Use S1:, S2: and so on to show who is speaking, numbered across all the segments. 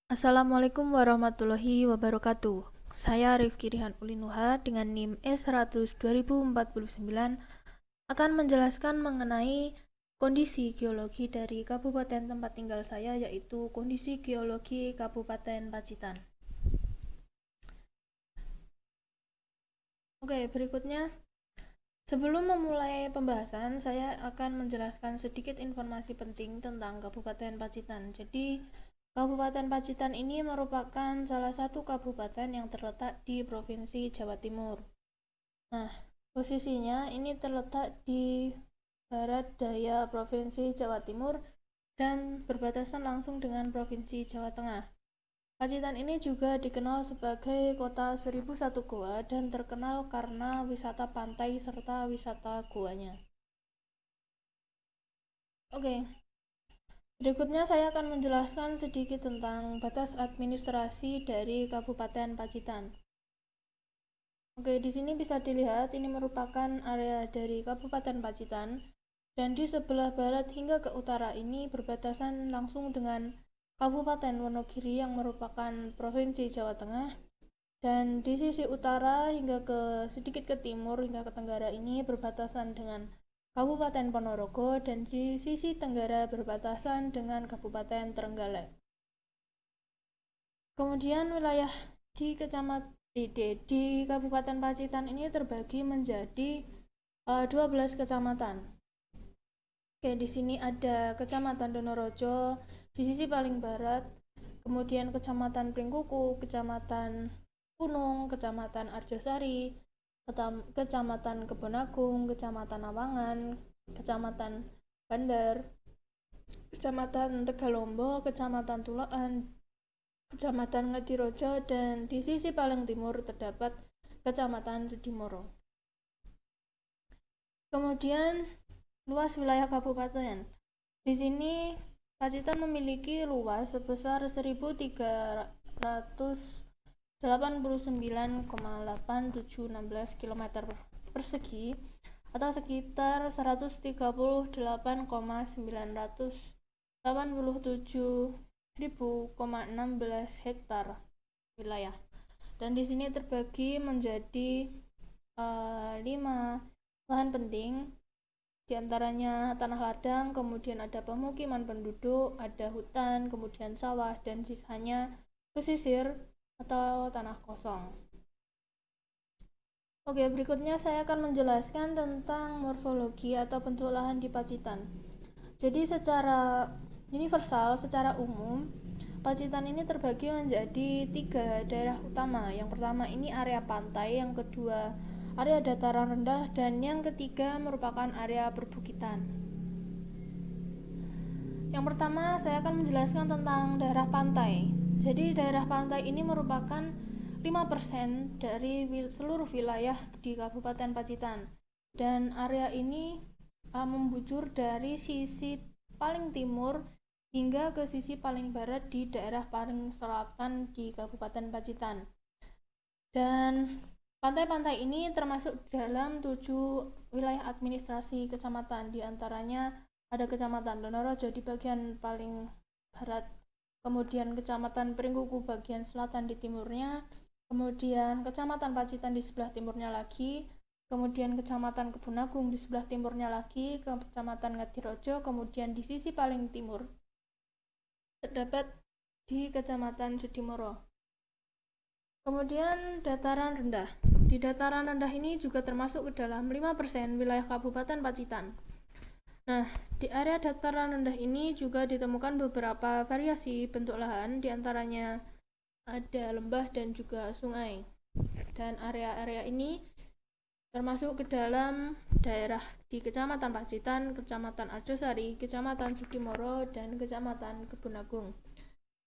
S1: Assalamualaikum warahmatullahi wabarakatuh. Saya Rifki Rihan Ulinuha dengan NIM E100 2049 akan menjelaskan mengenai kondisi geologi dari kabupaten tempat tinggal saya, yaitu kondisi geologi Kabupaten Pacitan. Oke, berikutnya sebelum memulai pembahasan, saya akan menjelaskan sedikit informasi penting tentang Kabupaten Pacitan. Jadi, Kabupaten Pacitan ini merupakan salah satu kabupaten yang terletak di Provinsi Jawa Timur. Nah, posisinya ini terletak di barat daya Provinsi Jawa Timur dan berbatasan langsung dengan Provinsi Jawa Tengah. Pacitan ini juga dikenal sebagai kota 1001 goa dan terkenal karena wisata pantai serta wisata goanya. Oke, berikutnya saya akan menjelaskan sedikit tentang batas administrasi dari Kabupaten Pacitan. Oke, di sini bisa dilihat ini merupakan area dari Kabupaten Pacitan dan di sebelah barat hingga ke utara ini berbatasan langsung dengan Kabupaten Wonogiri yang merupakan Provinsi Jawa Tengah, dan di sisi utara hingga sedikit ke timur hingga ke tenggara ini berbatasan dengan Kabupaten Ponorogo, dan di sisi tenggara berbatasan dengan Kabupaten Trenggalek. Kemudian wilayah di Kabupaten Pacitan ini terbagi menjadi 12 kecamatan. Oke, di sini ada Kecamatan Donorojo di sisi paling barat, kemudian Kecamatan Pringkuku, Kecamatan Gunung, Kecamatan Arjosari, Kecamatan Kebonagung, Kecamatan Awangan, Kecamatan Bandar, Kecamatan Tegalombo, Kecamatan Tulaan, Kecamatan Ngadirojo, dan di sisi paling timur terdapat Kecamatan Sudimoro. Kemudian luas wilayah kabupaten. Di sini Pacitan memiliki luas sebesar 1.389,8716 km persegi atau sekitar 130,987,16 hektar wilayah. Dan di sini terbagi menjadi 5 lahan penting, diantaranya tanah ladang, kemudian ada pemukiman penduduk, ada hutan, kemudian sawah, dan sisanya pesisir atau tanah kosong. Oke, berikutnya saya akan menjelaskan tentang morfologi atau bentuk lahan di Pacitan. Jadi secara universal, secara umum, Pacitan ini terbagi menjadi 3 daerah utama. Yang pertama ini area pantai, yang kedua area dataran rendah, dan yang ketiga merupakan area perbukitan. Yang pertama saya akan menjelaskan tentang daerah pantai. Jadi daerah pantai ini merupakan 5% dari seluruh wilayah di Kabupaten Pacitan, dan area ini membujur dari sisi paling timur hingga ke sisi paling barat di daerah paling selatan di Kabupaten Pacitan. Dan pantai-pantai ini termasuk dalam 7 wilayah administrasi kecamatan, diantaranya ada Kecamatan Donorojo di bagian paling barat, kemudian Kecamatan Pringkuku bagian selatan di timurnya, kemudian Kecamatan Pacitan di sebelah timurnya lagi, kemudian Kecamatan Kebonagung di sebelah timurnya lagi, Kecamatan Ngadirojo, kemudian di sisi paling timur terdapat di Kecamatan Sudimoro. Kemudian dataran rendah. Di dataran rendah ini juga termasuk ke dalam 5% wilayah Kabupaten Pacitan. Nah, di area dataran rendah ini juga ditemukan beberapa variasi bentuk lahan, diantaranya ada lembah dan juga sungai. Dan area-area ini termasuk ke dalam daerah di Kecamatan Pacitan, Kecamatan Arjosari, Kecamatan Sudimoro, dan Kecamatan Kebonagung.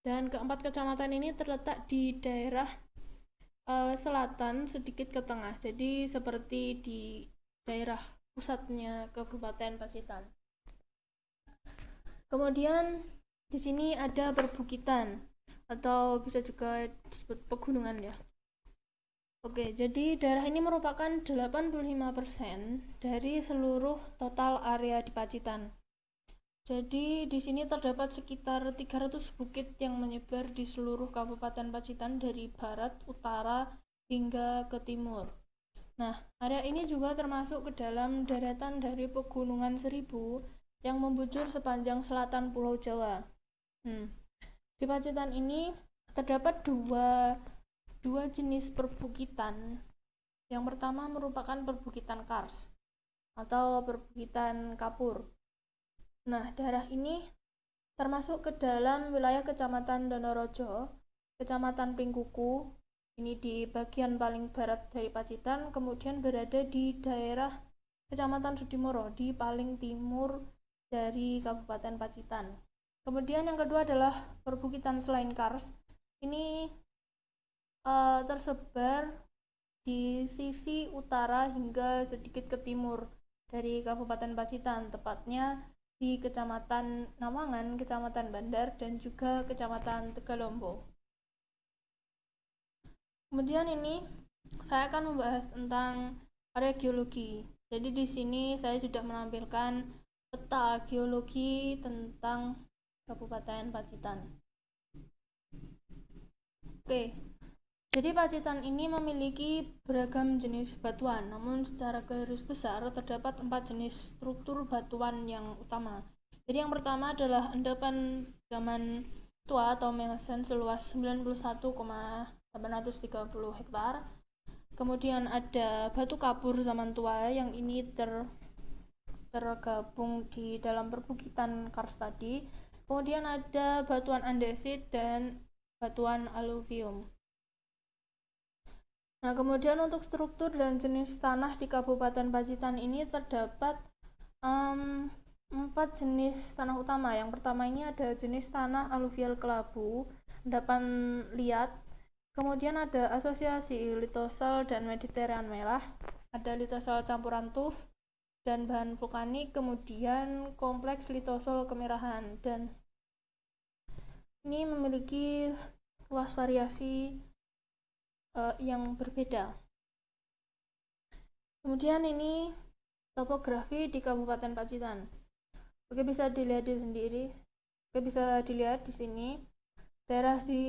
S1: Dan keempat kecamatan ini terletak di daerah selatan sedikit ke tengah, jadi seperti di daerah pusatnya Kabupaten Pacitan. Kemudian di sini ada perbukitan atau bisa juga disebut pegunungan ya. Oke, jadi daerah ini merupakan 85% dari seluruh total area di Pacitan. Jadi di sini terdapat sekitar 300 bukit yang menyebar di seluruh Kabupaten Pacitan dari barat, utara, hingga ke timur. Nah, area ini juga termasuk ke dalam deretan dari Pegunungan Seribu yang membujur sepanjang selatan Pulau Jawa. Di Pacitan ini terdapat dua jenis perbukitan. Yang pertama merupakan perbukitan kars atau perbukitan kapur. Nah, daerah ini termasuk ke dalam wilayah Kecamatan Donorojo, Kecamatan Pringkuku, ini di bagian paling barat dari Pacitan, kemudian berada di daerah Kecamatan Sudimoro di paling timur dari Kabupaten Pacitan. Kemudian yang kedua adalah perbukitan selain kars. Ini tersebar di sisi utara hingga sedikit ke timur dari Kabupaten Pacitan, tepatnya di Kecamatan Nawangan, Kecamatan Bandar, dan juga Kecamatan Tegalombo. Kemudian ini saya akan membahas tentang area geologi. Jadi di sini saya sudah menampilkan peta geologi tentang Kabupaten Pacitan. Oke. Jadi Pacitan ini memiliki beragam jenis batuan, namun secara garis besar terdapat 4 jenis struktur batuan yang utama. Jadi yang pertama adalah endapan zaman tua atau Miocene seluas 91,830 hektar. Kemudian ada batu kapur zaman tua yang ini tergabung di dalam perbukitan kars tadi. Kemudian ada batuan andesit dan batuan aluvium. Nah, kemudian untuk struktur dan jenis tanah di Kabupaten Pacitan ini terdapat 4 jenis tanah utama. Yang pertama ini ada jenis tanah aluvial kelabu, endapan liat. Kemudian ada asosiasi litosol dan Mediterranean melah, ada litosol campuran tuf dan bahan vulkanik, kemudian kompleks litosol kemerahan, dan ini memiliki luas variasi yang berbeda. Kemudian ini topografi di Kabupaten Pacitan. Oke, bisa dilihat di sini. Daerah di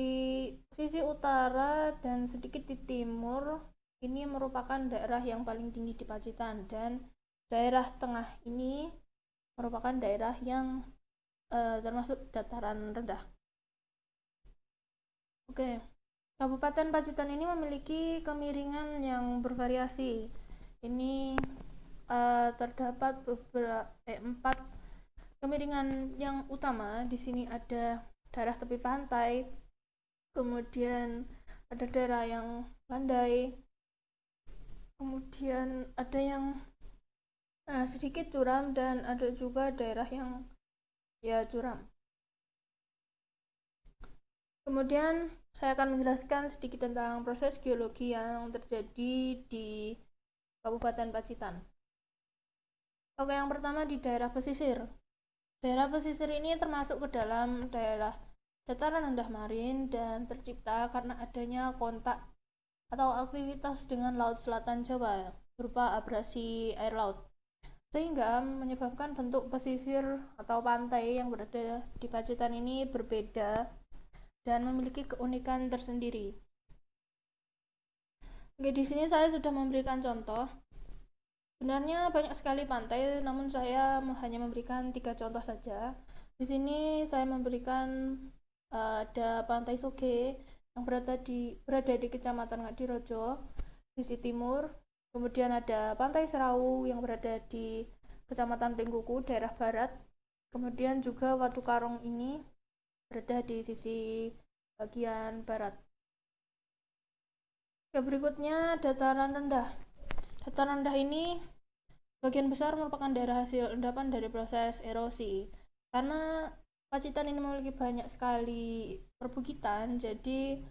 S1: sisi utara dan sedikit di timur ini merupakan daerah yang paling tinggi di Pacitan, dan daerah tengah ini merupakan daerah yang termasuk dataran rendah. Oke. Kabupaten Pacitan ini memiliki kemiringan yang bervariasi. Ini terdapat 4 kemiringan yang utama. Di sini ada daerah tepi pantai, kemudian ada daerah yang landai, kemudian ada yang sedikit curam, dan ada juga daerah yang curam. Kemudian saya akan menjelaskan sedikit tentang proses geologi yang terjadi di Kabupaten Pacitan. Oke, yang pertama di daerah pesisir. Daerah pesisir ini termasuk ke dalam daerah dataran rendah marin dan tercipta karena adanya kontak atau aktivitas dengan Laut Selatan Jawa berupa abrasi air laut, sehingga menyebabkan bentuk pesisir atau pantai yang berada di Pacitan ini berbeda dan memiliki keunikan tersendiri. Oke, di sini saya sudah memberikan contoh. Sebenarnya banyak sekali pantai, namun saya hanya memberikan 3 contoh saja. Di sini saya memberikan ada Pantai Soge yang berada di Kecamatan Ngadirojo, sisi timur. Kemudian ada Pantai Serau yang berada di Kecamatan Pringkuku, daerah barat. Kemudian juga Watu Karong ini berada di sisi bagian barat. Berikutnya dataran rendah. Dataran rendah ini bagian besar merupakan daerah hasil endapan dari proses erosi. Karena Pacitan ini memiliki banyak sekali perbukitan, jadi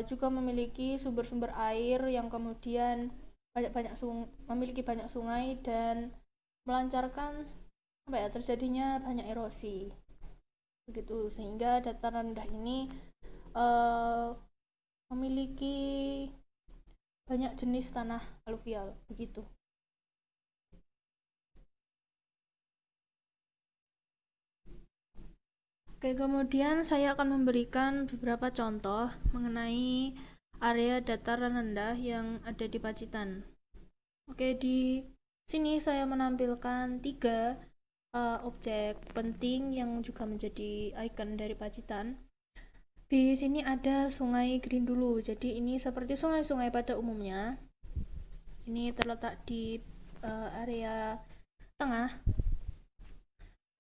S1: juga memiliki sumber-sumber air yang kemudian memiliki banyak sungai dan melancarkan terjadinya banyak erosi. Begitu, sehingga dataran rendah ini memiliki banyak jenis tanah aluvial begitu. Oke, kemudian saya akan memberikan beberapa contoh mengenai area dataran rendah yang ada di Pacitan. Oke, di sini saya menampilkan 3 objek penting yang juga menjadi ikon dari Pacitan. Di sini ada Sungai Grindulu. Jadi ini seperti sungai-sungai pada umumnya. Ini terletak di area tengah.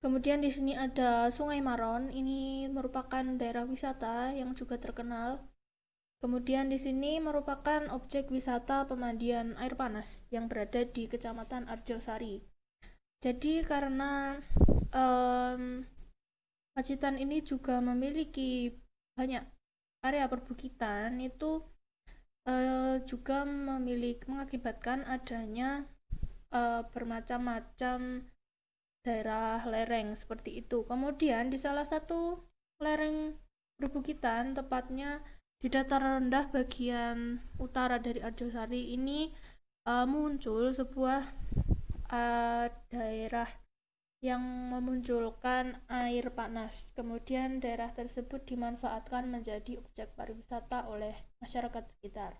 S1: Kemudian di sini ada Sungai Maron. Ini merupakan daerah wisata yang juga terkenal. Kemudian di sini merupakan objek wisata pemandian air panas yang berada di Kecamatan Arjosari. Jadi karena Pacitan ini juga memiliki banyak area perbukitan, itu juga mengakibatkan adanya bermacam-macam daerah lereng seperti itu. Kemudian di salah satu lereng perbukitan, tepatnya di dataran rendah bagian utara dari Arjosari ini, muncul sebuah daerah yang memunculkan air panas. Kemudian daerah tersebut dimanfaatkan menjadi objek pariwisata oleh masyarakat sekitar.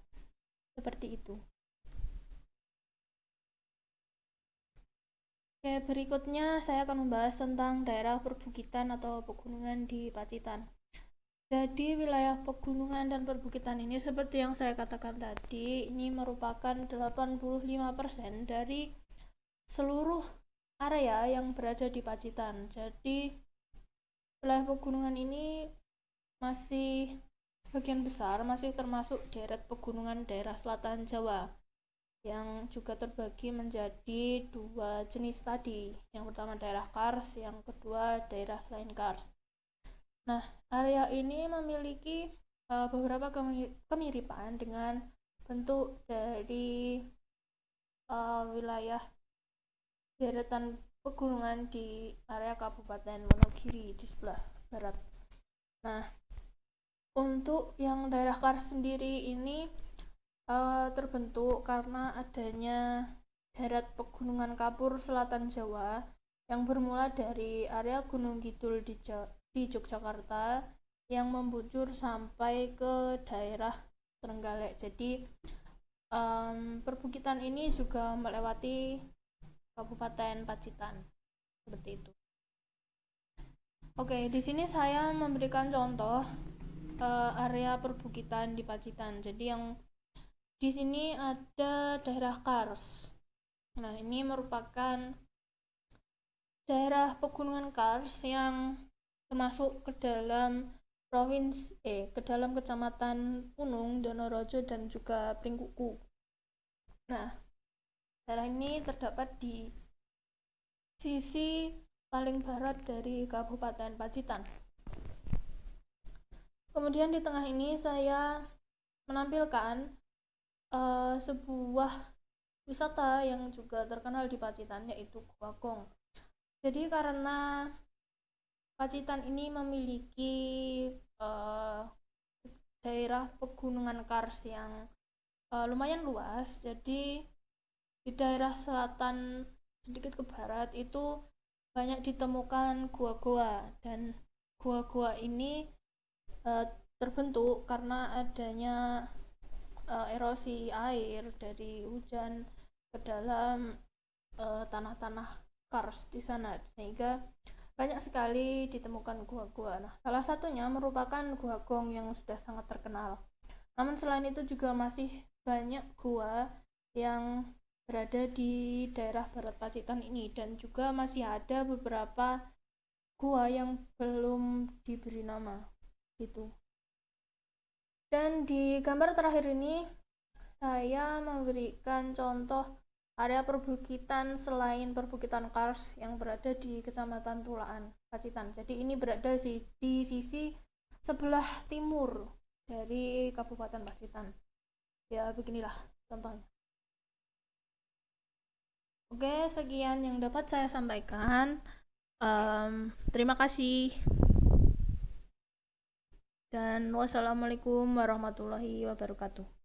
S1: Seperti itu. Oke, berikutnya saya akan membahas tentang daerah perbukitan atau pegunungan di Pacitan. Jadi wilayah pegunungan dan perbukitan ini seperti yang saya katakan tadi, ini merupakan 85% dari seluruh area yang berada di Pacitan. Jadi wilayah pegunungan ini masih sebagian besar masih termasuk deret pegunungan daerah selatan Jawa, yang juga terbagi menjadi 2 jenis tadi. Yang pertama daerah Kars, yang kedua daerah selain Kars. Nah, area ini memiliki beberapa kemiripan dengan bentuk dari wilayah deretan pegunungan di area Kabupaten Wonogiri di sebelah barat. Nah, untuk yang daerah Kars sendiri ini terbentuk karena adanya deret pegunungan kapur selatan Jawa yang bermula dari area Gunung Kidul di Yogyakarta yang membuncur sampai ke daerah Trenggalek. Jadi perbukitan ini juga melewati Kabupaten Pacitan. Seperti itu. Oke, di sini saya memberikan contoh area perbukitan di Pacitan. Jadi yang di sini ada daerah Kars. Nah, ini merupakan daerah pegunungan Kars yang termasuk ke dalam ke dalam Kecamatan Punung, Donorojo, dan juga Pringkuku. Nah, daerah ini terdapat di sisi paling barat dari Kabupaten Pacitan. Kemudian di tengah ini saya menampilkan sebuah wisata yang juga terkenal di Pacitan, yaitu Gua Gong. Jadi karena Pacitan ini memiliki daerah pegunungan Kars yang lumayan luas, jadi di daerah selatan sedikit ke barat itu banyak ditemukan gua-gua, dan gua-gua ini terbentuk karena adanya erosi air dari hujan ke dalam tanah-tanah Kars di sana, sehingga banyak sekali ditemukan gua-gua. Nah, salah satunya merupakan Gua Gong yang sudah sangat terkenal. Namun selain itu juga masih banyak gua yang berada di daerah barat Pacitan ini, dan juga masih ada beberapa gua yang belum diberi nama gitu. Dan di gambar terakhir ini saya memberikan contoh area perbukitan selain perbukitan Kars yang berada di Kecamatan Tulaan, Pacitan. Jadi ini berada di sisi sebelah timur dari Kabupaten Pacitan. Ya, beginilah contohnya. Oke, sekian yang dapat saya sampaikan. Terima kasih. Dan wassalamualaikum warahmatullahi wabarakatuh.